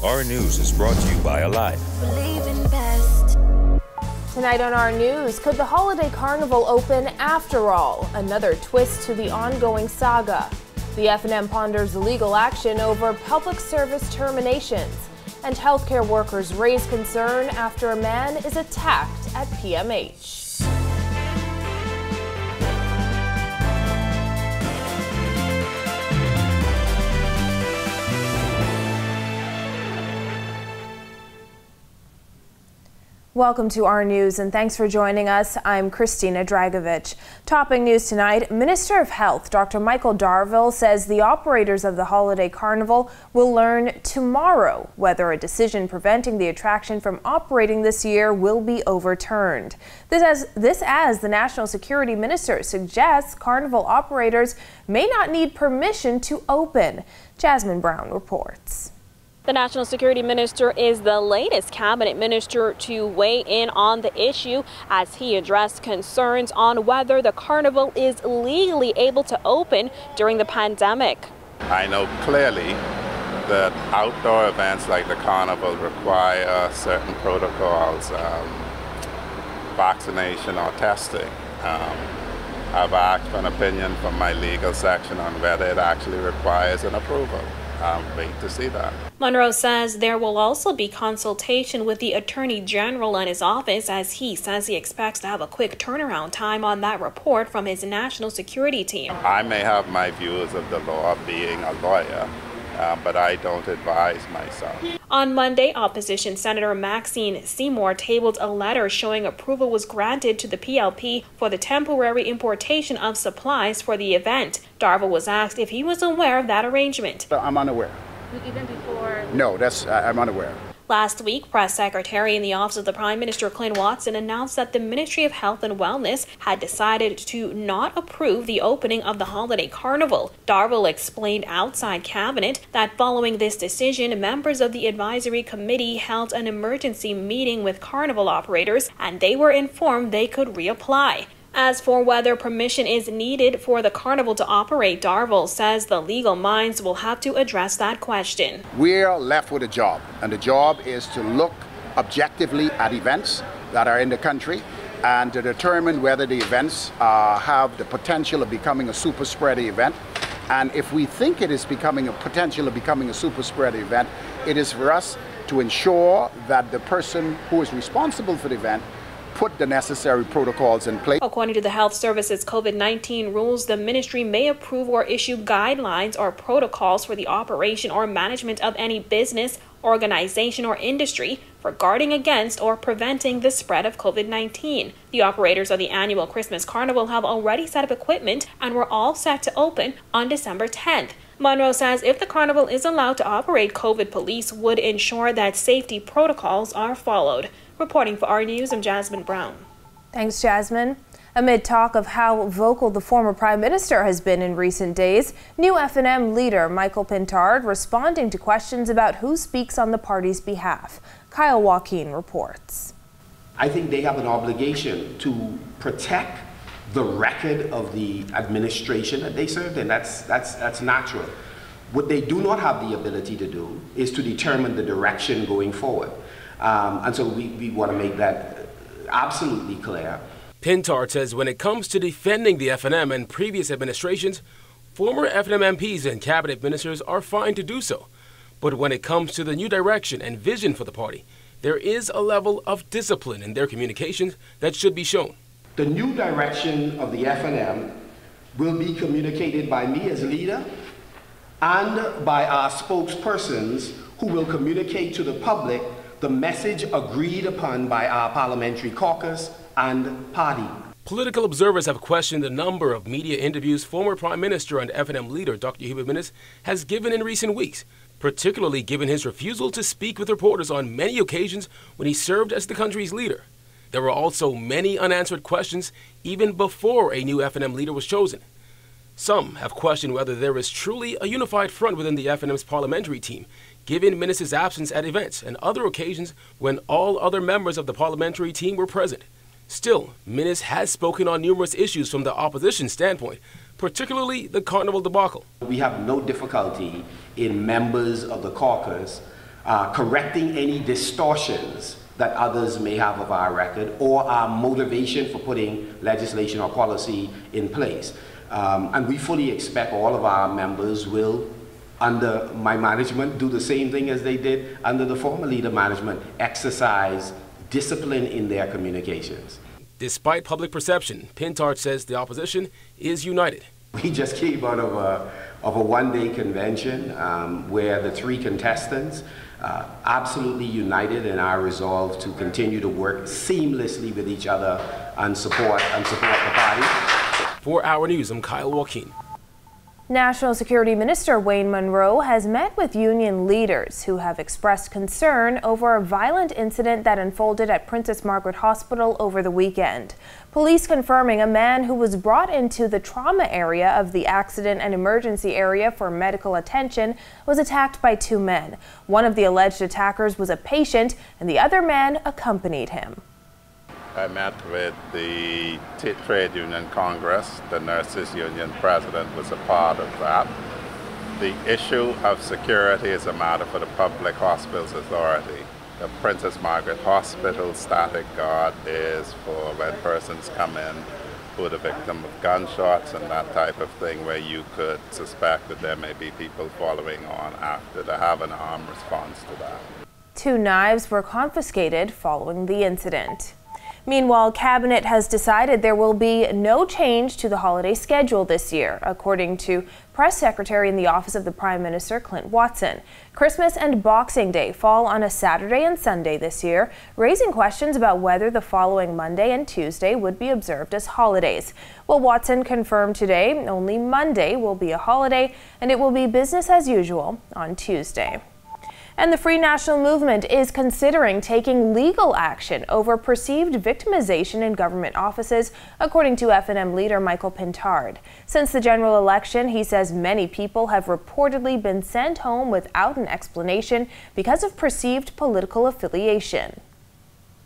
Our News is brought to you by Alive. Believe in best. Tonight on Our News, could the holiday carnival open after all? Another twist to the ongoing saga. The F&M ponders legal action over public service terminations. And healthcare workers raise concern after a man is attacked at PMH. Welcome to Our News and thanks for joining us. I'm Christina Dragovich. Topping news tonight, Minister of Health Dr. Michael Darville says the operators of the holiday carnival will learn tomorrow whether a decision preventing the attraction from operating this year will be overturned. This as the National Security Minister suggests carnival operators may not need permission to open. Jasmine Brown reports. The National Security Minister is the latest cabinet minister to weigh in on the issue as he addressed concerns on whether the carnival is legally able to open during the pandemic. I know clearly that outdoor events like the carnival require certain protocols, vaccination or testing. I've asked for an opinion from my legal section on whether it actually requires an approval. Wait to see that. Monroe says there will also be consultation with the Attorney General and his office as he says he expects to have a quick turnaround time on that report from his national security team. I may have my views of the law being a lawyer, but I don't advise myself. On Monday, opposition Senator Maxine Seymour tabled a letter showing approval was granted to the PLP for the temporary importation of supplies for the event. Darville was asked if he was aware of that arrangement. I'm unaware. Even before? No, I'm unaware. Last week, Press Secretary in the Office of the Prime Minister Clint Watson announced that the Ministry of Health and Wellness had decided to not approve the opening of the holiday carnival. Darville explained outside cabinet that following this decision, members of the advisory committee held an emergency meeting with carnival operators and they were informed they could reapply. As for whether permission is needed for the carnival to operate, Darville says the legal minds will have to address that question. We're left with a job, and the job is to look objectively at events that are in the country and to determine whether the events have the potential of becoming a super spreader event. And if we think it is becoming a potential of becoming a super spreader event, it is for us to ensure that the person who is responsible for the event put the necessary protocols in place. According to the Health Service's COVID-19 rules, the ministry may approve or issue guidelines or protocols for the operation or management of any business, organization, or industry for guarding against or preventing the spread of COVID-19. The operators of the annual Christmas Carnival have already set up equipment and were all set to open on December 10th. Monroe says if the carnival is allowed to operate, COVID police would ensure that safety protocols are followed. Reporting for Our News, I'm Jasmine Brown. Thanks, Jasmine. Amid talk of how vocal the former Prime Minister has been in recent days, new F&M leader Michael Pintard responding to questions about who speaks on the party's behalf. Kyle Joaquin reports. I think they have an obligation to protect the record of the administration that they served in. That's natural. What they do not have the ability to do is to determine the direction going forward. And so we want to make that absolutely clear. Pintard says when it comes to defending the F&M and previous administrations, former F&M MPs and cabinet ministers are fine to do so. But when it comes to the new direction and vision for the party, there is a level of discipline in their communications that should be shown. The new direction of the F&M will be communicated by me as leader and by our spokespersons who will communicate to the public the message agreed upon by our parliamentary caucus and party. Political observers have questioned the number of media interviews former Prime Minister and F&M leader Dr. Hubert Minnis has given in recent weeks, particularly given his refusal to speak with reporters on many occasions when he served as the country's leader. There were also many unanswered questions even before a new F&M leader was chosen. Some have questioned whether there is truly a unified front within the F&M's parliamentary team, given Minnis' absence at events and other occasions when all other members of the parliamentary team were present. Still, Minnis has spoken on numerous issues from the opposition standpoint, particularly the carnival debacle. We have no difficulty in members of the caucus correcting any distortions that others may have of our record, or our motivation for putting legislation or policy in place. And we fully expect all of our members will, under my management, do the same thing as they did under the former leader management, exercise discipline in their communications. Despite public perception, Pintard says the opposition is united. We just came out of a one-day convention where the three contestants absolutely united in our resolve to continue to work seamlessly with each other and support the party. For Our News, I'm Kyle Joaquin. National Security Minister Wayne Munro has met with union leaders who have expressed concern over a violent incident that unfolded at Princess Margaret Hospital over the weekend. Police confirming a man who was brought into the trauma area of the accident and emergency area for medical attention was attacked by two men. One of the alleged attackers was a patient and the other man accompanied him. I met with the Trade Union Congress. The Nurses Union president was a part of that. The issue of security is a matter for the Public Hospitals Authority. The Princess Margaret Hospital static guard is for when persons come in who are the victim of gunshots and that type of thing, where you could suspect that there may be people following on after to have an armed response to that. 2 knives were confiscated following the incident. Meanwhile, Cabinet has decided there will be no change to the holiday schedule this year, according to Press Secretary in the Office of the Prime Minister, Clint Watson. Christmas and Boxing Day fall on a Saturday and Sunday this year, raising questions about whether the following Monday and Tuesday would be observed as holidays. Well, Watson confirmed today only Monday will be a holiday and it will be business as usual on Tuesday. And the Free National Movement is considering taking legal action over perceived victimization in government offices, according to F&M leader Michael Pintard. Since the general election, he says many people have reportedly been sent home without an explanation because of perceived political affiliation.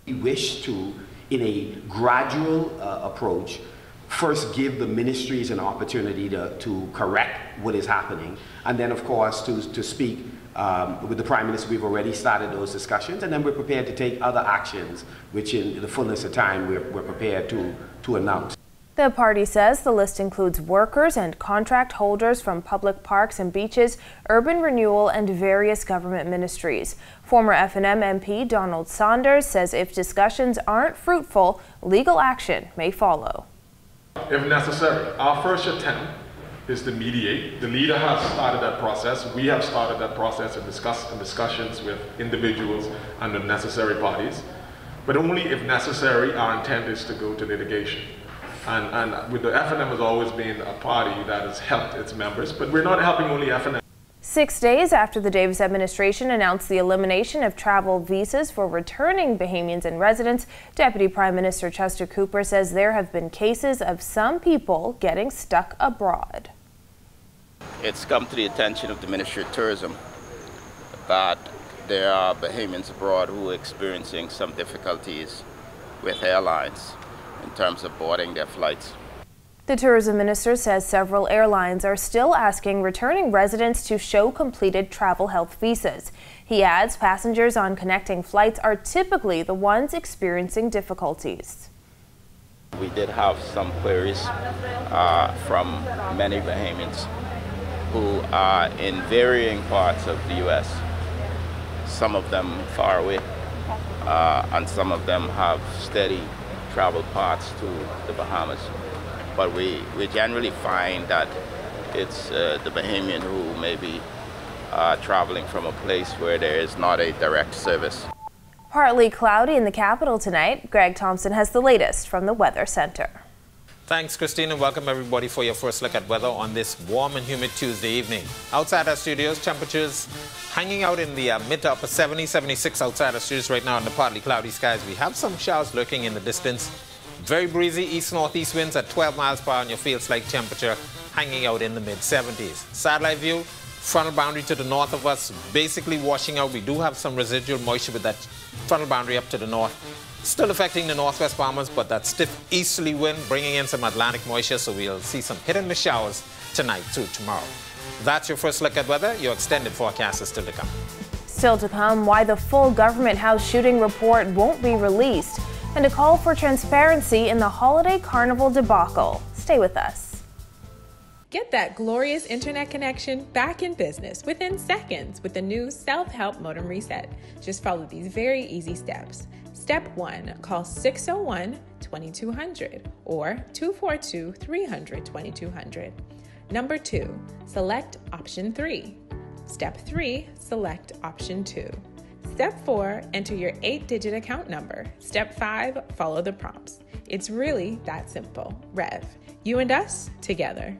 We wish to, in a gradual approach, first give the ministries an opportunity to correct what is happening, and then, of course, to speak with the Prime Minister. We've already started those discussions, and then we're prepared to take other actions, which in the fullness of time we're prepared to announce. The party says the list includes workers and contract holders from public parks and beaches, urban renewal, and various government ministries. Former F&M MP Donald Saunders says if discussions aren't fruitful, legal action may follow. If necessary, our first attempt is to mediate. The leader has started that process. We have started that process in discussions with individuals and the necessary parties. But only if necessary, our intent is to go to litigation. And with the F&M has always been a party that has helped its members, but we're not helping only F&M. 6 days after the Davis administration announced the elimination of travel visas for returning Bahamians and residents, Deputy Prime Minister Chester Cooper says there have been cases of some people getting stuck abroad. It's come to the attention of the Ministry of Tourism that there are Bahamians abroad who are experiencing some difficulties with airlines in terms of boarding their flights. The tourism minister says several airlines are still asking returning residents to show completed travel health visas. He adds passengers on connecting flights are typically the ones experiencing difficulties. We did have some queries from many Bahamians who are in varying parts of the U.S. Some of them far away, and some of them have steady travel paths to the Bahamas. But we generally find that it's the Bahamian who may be traveling from a place where there is not a direct service. Partly cloudy in the capital tonight. Greg Thompson has the latest from the Weather Center. Thanks, Christine, and welcome everybody for your first look at weather on this warm and humid Tuesday evening. Outside our studios, temperatures hanging out in the mid to upper 70s, 76 outside our studios right now in the partly cloudy skies. We have some showers lurking in the distance. Very breezy east-northeast winds at 12 miles per hour and your field-like temperature hanging out in the mid-70s. Satellite view, frontal boundary to the north of us, basically washing out. We do have some residual moisture with that frontal boundary up to the north. Still affecting the northwest Bahamas, but that stiff easterly wind bringing in some Atlantic moisture, so we'll see some hit-and-miss showers tonight through tomorrow. That's your first look at weather. Your extended forecast is still to come. Still to come, why the full Government House shooting report won't be released, and a call for transparency in the holiday carnival debacle. Stay with us. Get that glorious internet connection back in business within seconds with the new self-help modem reset. Just follow these very easy steps. Step 1, call 601-2200 or 242-300-2200. Number 2, select option 3. Step 3, select option 2. Step 4, enter your 8-digit account number. Step 5, follow the prompts. It's really that simple. Rev, you and us together.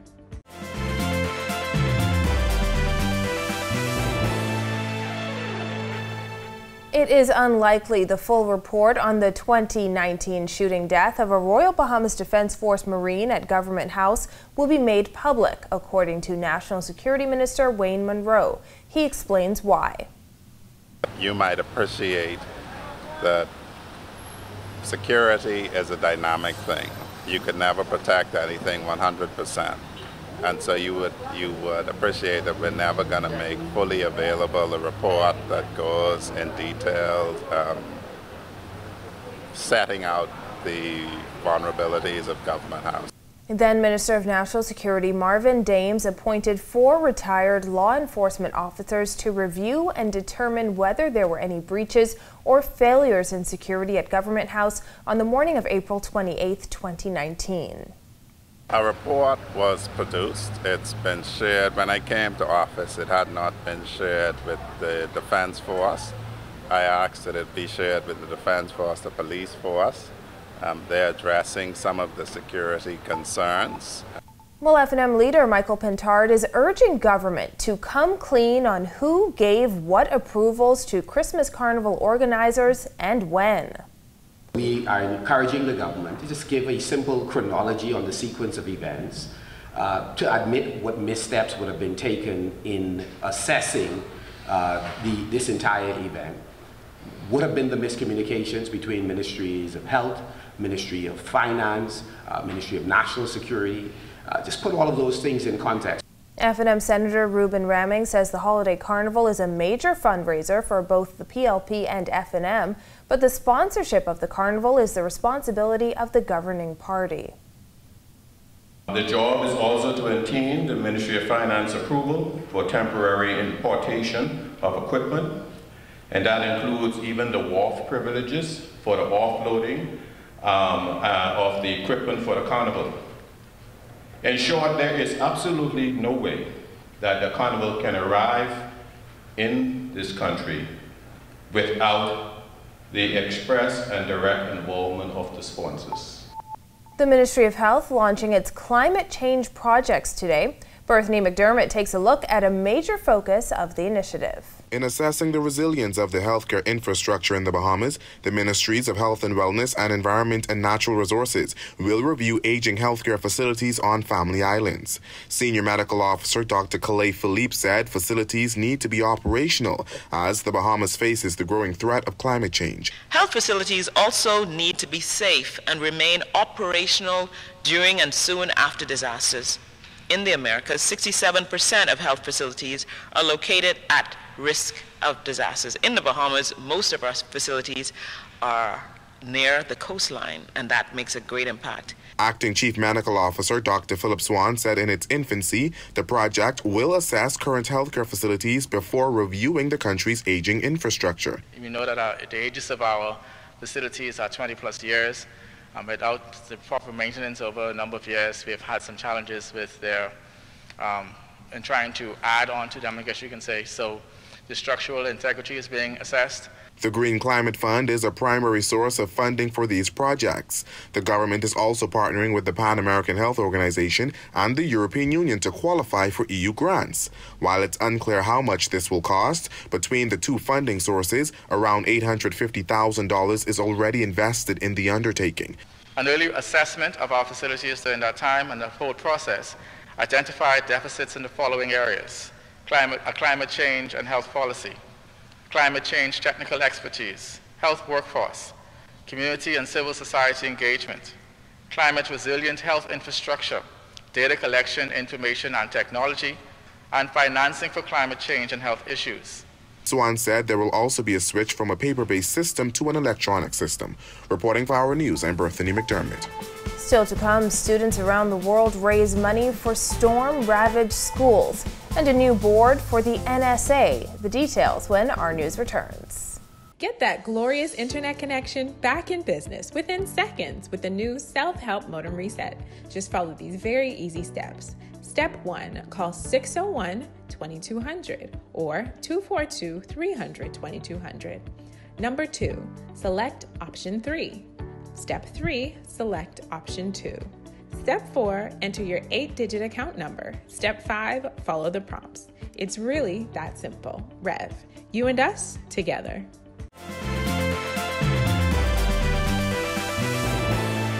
It is unlikely the full report on the 2019 shooting death of a Royal Bahamas Defense Force Marine at Government House will be made public, according to National Security Minister Wayne Munro. He explains why. You might appreciate that security is a dynamic thing. You could never protect anything 100%. And so you would appreciate that we're never going to make fully available a report that goes in detail, setting out the vulnerabilities of Government House. Then Minister of National Security Marvin Dames appointed 4 retired law enforcement officers to review and determine whether there were any breaches or failures in security at Government House on the morning of April 28, 2019. A report was produced. It's been shared. When I came to office, it had not been shared with the Defense Force. I asked that it be shared with the Defense Force, the police force. They're addressing some of the security concerns. Well, F&M leader Michael Pentard is urging government to come clean on who gave what approvals to Christmas Carnival organizers and when. We are encouraging the government to just give a simple chronology on the sequence of events, to admit what missteps would have been taken in assessing this entire event. What have been the miscommunications between Ministries of Health, Ministry of Finance, Ministry of National Security? Just put all of those things in context. F&M Senator Ruben Raming says the holiday carnival is a major fundraiser for both the PLP and F&M, but the sponsorship of the carnival is the responsibility of the governing party. The job is also to obtain the Ministry of Finance approval for temporary importation of equipment, and that includes even the wharf privileges for the offloading of the equipment for the carnival. In short, there is absolutely no way that the carnival can arrive in this country without the express and direct involvement of the sponsors. The Ministry of Health launching its climate change projects today. Berthany McDermott takes a look at a major focus of the initiative. In assessing the resilience of the healthcare infrastructure in the Bahamas, the Ministries of Health and Wellness and Environment and Natural Resources will review aging healthcare facilities on family islands. Senior Medical Officer Dr. Calais Philippe said facilities need to be operational as the Bahamas faces the growing threat of climate change. Health facilities also need to be safe and remain operational during and soon after disasters. In the Americas, 67% of health facilities are located at risk of disasters. In the Bahamas, most of our facilities are near the coastline, and that makes a great impact. Acting Chief Medical Officer Dr. Philip Swan said in its infancy, the project will assess current healthcare facilities before reviewing the country's aging infrastructure. We know that the ages of our facilities are 20 plus years. Without the proper maintenance over a number of years, we've had some challenges with their, in trying to add on to them, I guess you can say. So the structural integrity is being assessed. The Green Climate Fund is a primary source of funding for these projects. The government is also partnering with the Pan American Health Organization and the European Union to qualify for EU grants. While it's unclear how much this will cost, between the two funding sources, around $850,000 is already invested in the undertaking. An early assessment of our facilities during that time and the whole process identified deficits in the following areas: climate change and health policy, climate change technical expertise, health workforce, community and civil society engagement, climate resilient health infrastructure, data collection, information and technology, and financing for climate change and health issues. Swan said there will also be a switch from a paper-based system to an electronic system. Reporting for Our News, I'm Berthany McDermott. Still to come, students around the world raise money for storm-ravaged schools and a new board for the NSA. The details when Our News returns. Get that glorious internet connection back in business within seconds with the new self-help modem reset. Just follow these very easy steps. Step 1, call 601-2200 or 242-300-2200. Number 2, select option 3. Step 3, select option 2. Step 4, enter your 8-digit account number. Step 5, follow the prompts. It's really that simple. Rev, you and us together.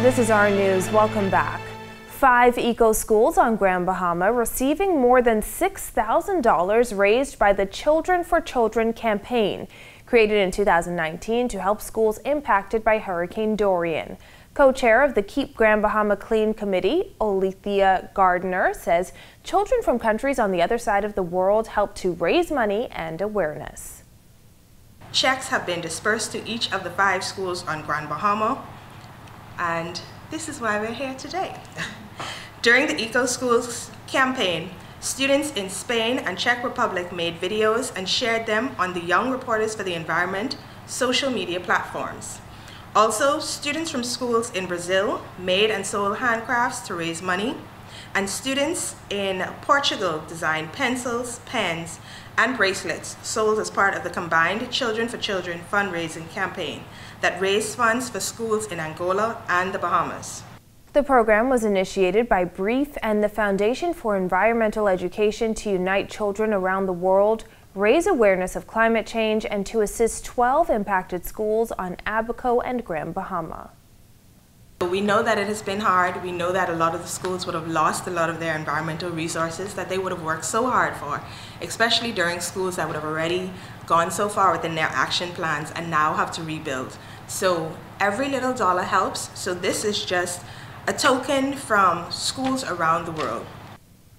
This is Our News. Welcome back. 5 eco-schools on Grand Bahama receiving more than $6,000 raised by the Children for Children campaign, created in 2019 to help schools impacted by Hurricane Dorian. Co-chair of the Keep Grand Bahama Clean Committee, Olethea Gardner, says children from countries on the other side of the world help to raise money and awareness. Checks have been dispersed to each of the 5 schools on Grand Bahama, and this is why we're here today. During the Eco Schools campaign, students in Spain and Czech Republic made videos and shared them on the Young Reporters for the Environment social media platforms. Also, students from schools in Brazil made and sold handcrafts to raise money, and students in Portugal designed pencils, pens, and bracelets sold as part of the combined Children for Children fundraising campaign that raised funds for schools in Angola and the Bahamas. The program was initiated by BRIEF and the Foundation for Environmental Education to unite children around the world, raise awareness of climate change, and to assist 12 impacted schools on Abaco and Grand Bahama. We know that it has been hard. We know that a lot of the schools would have lost a lot of their environmental resources that they would have worked so hard for, especially during schools that would have already gone so far within their action plans and now have to rebuild. So every little dollar helps. So this is just a token from schools around the world.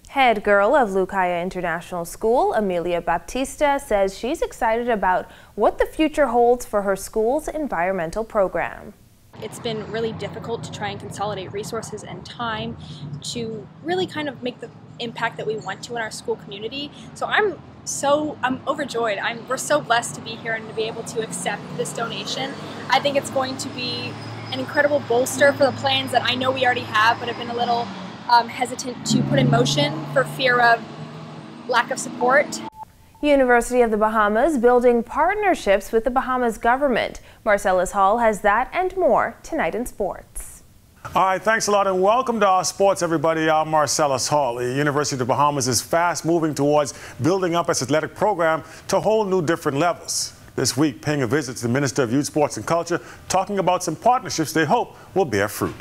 Head girl of Lucaya International School, Amelia Baptista, says she's excited about what the future holds for her school's environmental program. It's been really difficult to try and consolidate resources and time to really kind of make the impact that we want to in our school community. So I'm overjoyed. We're so blessed to be here and to be able to accept this donation. I think it's going to be an incredible bolster for the plans that I know we already have, but have been a little hesitant to put in motion for fear of lack of support. University of the Bahamas building partnerships with the Bahamas government. Marcellus Hall has that and more tonight in sports. All right, thanks a lot and welcome to our sports, everybody. I'm Marcellus Hall. The University of the Bahamas is fast moving towards building up its athletic program to whole new different levels. This week, paying a visit to the Minister of Youth, Sports and Culture, talking about some partnerships they hope will bear fruit.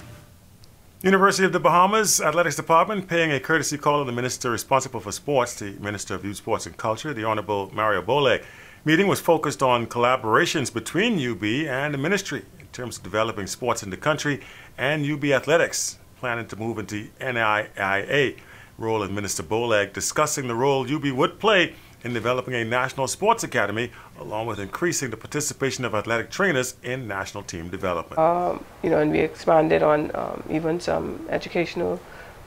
University of the Bahamas Athletics Department paying a courtesy call to the Minister responsible for sports, the Minister of Youth, Sports and Culture, the Honorable Mario Boleg. Meeting was focused on collaborations between UB and the ministry in terms of developing sports in the country and UB athletics, planning to move into NIIA role of Minister Boleg, discussing the role UB would play in developing a national sports academy, along with increasing the participation of athletic trainers in national team development. And we expanded on even some educational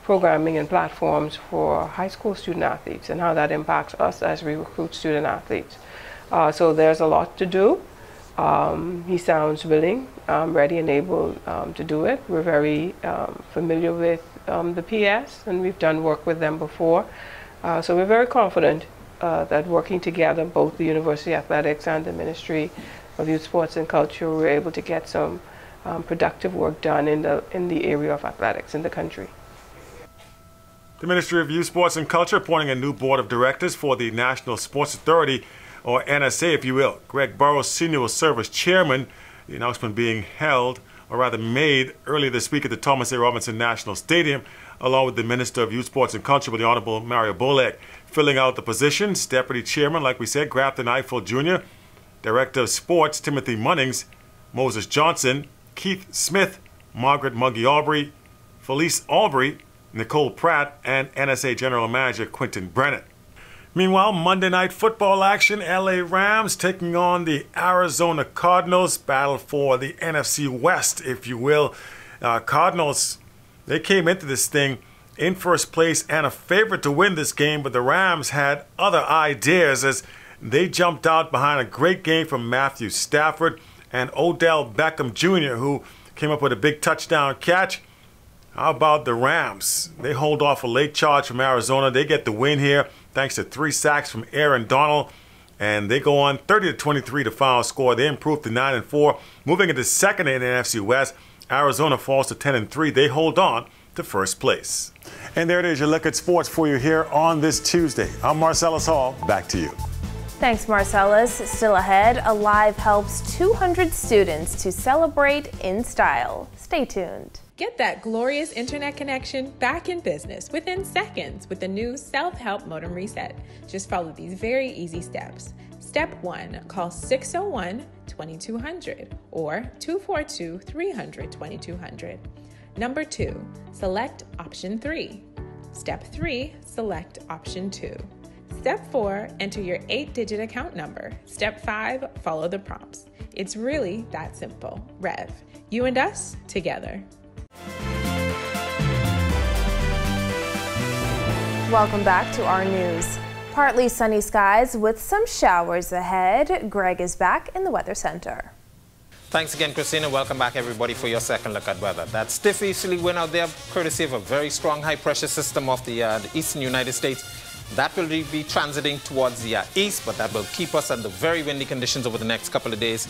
programming and platforms for high school student athletes and how that impacts us as we recruit student athletes. So there's a lot to do. He sounds willing, ready and able to do it. We're very familiar with the PS, and we've done work with them before. So we're very confident that working together, both the University Athletics and the Ministry of Youth, Sports and Culture, we're able to get some productive work done in the area of athletics in the country. The Ministry of Youth, Sports and Culture appointing a new board of directors for the National Sports Authority, or NSA, if you will. Greg Burrows Sr. will serve as chairman. The announcement being held, or rather made, earlier this week at the Thomas A. Robinson National Stadium, along with the Minister of Youth, Sports and Culture, with the Honorable Mario Boleg. Filling out the positions, Deputy Chairman, like we said, Grafton Eiffel Jr., Director of Sports, Timothy Munnings, Moses Johnson, Keith Smith, Margaret Muggy Aubrey, Felice Aubrey, Nicole Pratt, and NSA General Manager Quentin Brennan. Meanwhile, Monday Night Football action, LA Rams taking on the Arizona Cardinals. Battle for the NFC West, if you will. Cardinals, they came into this thing in first place and a favorite to win this game, but the Rams had other ideas as they jumped out behind a great game from Matthew Stafford and Odell Beckham Jr., who came up with a big touchdown catch. How about the Rams? They hold off a late charge from Arizona. They get the win here thanks to 3 sacks from Aaron Donald. And they go on 30-23 to final score. They improve to 9-4. Moving into second in the NFC West, Arizona falls to 10-3. They hold on to first place. And there it is, your look at sports for you here on this Tuesday. I'm Marcellus Hall. Back to you. Thanks, Marcellus. Still ahead, Alive helps 200 students to celebrate in style. Stay tuned. Get that glorious internet connection back in business within seconds with the new self-help modem reset. Just follow these very easy steps. Step 1, call 601-2200 or 242-300-2200. Number 2, select option 3. Step 3, select option 2. Step 4, enter your 8-digit account number. Step 5, follow the prompts. It's really that simple. Rev, you and us together. Welcome back to our news. Partly sunny skies with some showers ahead. Greg is back in the Weather Center. Thanks again, Christina. Welcome back, everybody, for your second look at weather. That stiff easterly wind out there, courtesy of a very strong high-pressure system off the eastern United States. That will be transiting towards the east, but that will keep us under very windy conditions over the next couple of days.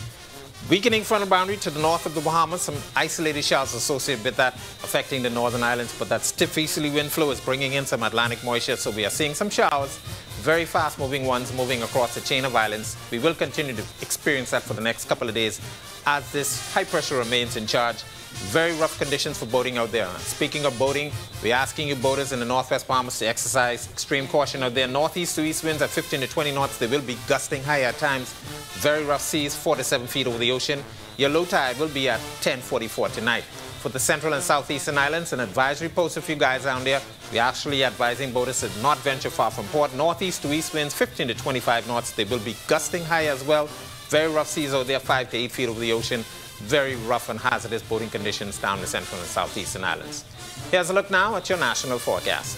Weakening frontal boundary to the north of the Bahamas, some isolated showers associated with that affecting the northern islands, but that stiff easterly wind flow is bringing in some Atlantic moisture, so we are seeing some showers, very fast moving ones moving across the chain of islands. We will continue to experience that for the next couple of days as this high pressure remains in charge. Very rough conditions for boating out there. Speaking of boating, we're asking you boaters in the northwest Bahamas to exercise extreme caution out there. Northeast to east winds at 15 to 20 knots. They will be gusting high at times. Very rough seas, 4 to 7 feet over the ocean. Your low tide will be at 10:44 tonight. For the central and southeastern islands, an advisory posted for you guys down there. We're actually advising boaters to not venture far from port. Northeast to east winds, 15 to 25 knots. They will be gusting high as well. Very rough seas out there, 5 to 8 feet over the ocean. Very rough and hazardous boating conditions down the central and southeastern islands. Here's a look now at your national forecast.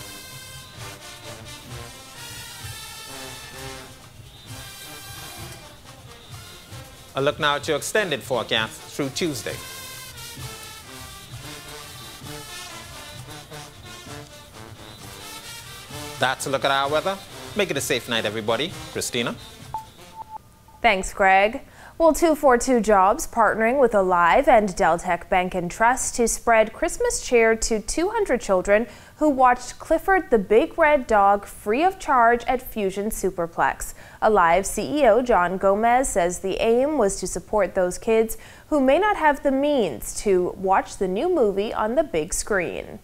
A look now at your extended forecast through Tuesday. That's a look at our weather. Make it a safe night, everybody. Christina? Thanks, Greg. Well, 242 Jobs partnering with Alive and Deltec Bank and Trust to spread Christmas cheer to 200 children who watched Clifford the Big Red Dog free of charge at Fusion Superplex. Alive CEO John Gomez says the aim was to support those kids who may not have the means to watch the new movie on the big screen.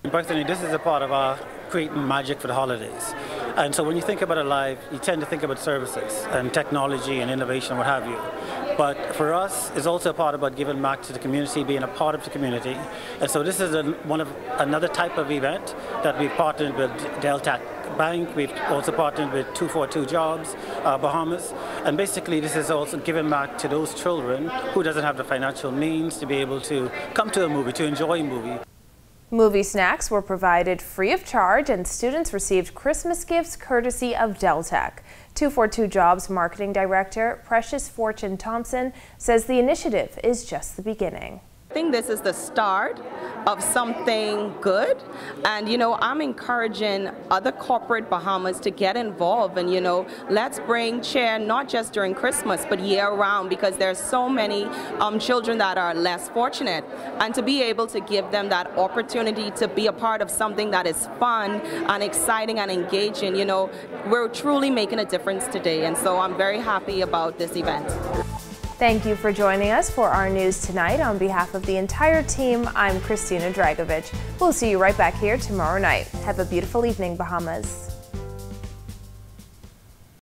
Personally, this is a part of our creating magic for the holidays. And so when you think about Alive, you tend to think about services and technology and innovation, what have you. But for us, it's also a part about giving back to the community, being a part of the community. And so this is another type of event that we've partnered with Deltec Bank. We've also partnered with 242 Jobs, Bahamas. And basically, this is also giving back to those children who doesn't have the financial means to be able to come to a movie, to enjoy a movie. Movie snacks were provided free of charge and students received Christmas gifts courtesy of Deltec. 242 Jobs Marketing Director Precious Fortune Thompson says the initiative is just the beginning. I think this is the start of something good, and I'm encouraging other corporate Bahamas to get involved, and let's bring cheer not just during Christmas but year round, because there's so many children that are less fortunate, and to be able to give them that opportunity to be a part of something that is fun and exciting and engaging, we're truly making a difference today, and so I'm very happy about this event. Thank you for joining us for our news tonight. On behalf of the entire team, I'm Christina Dragovich. We'll see you right back here tomorrow night. Have a beautiful evening, Bahamas.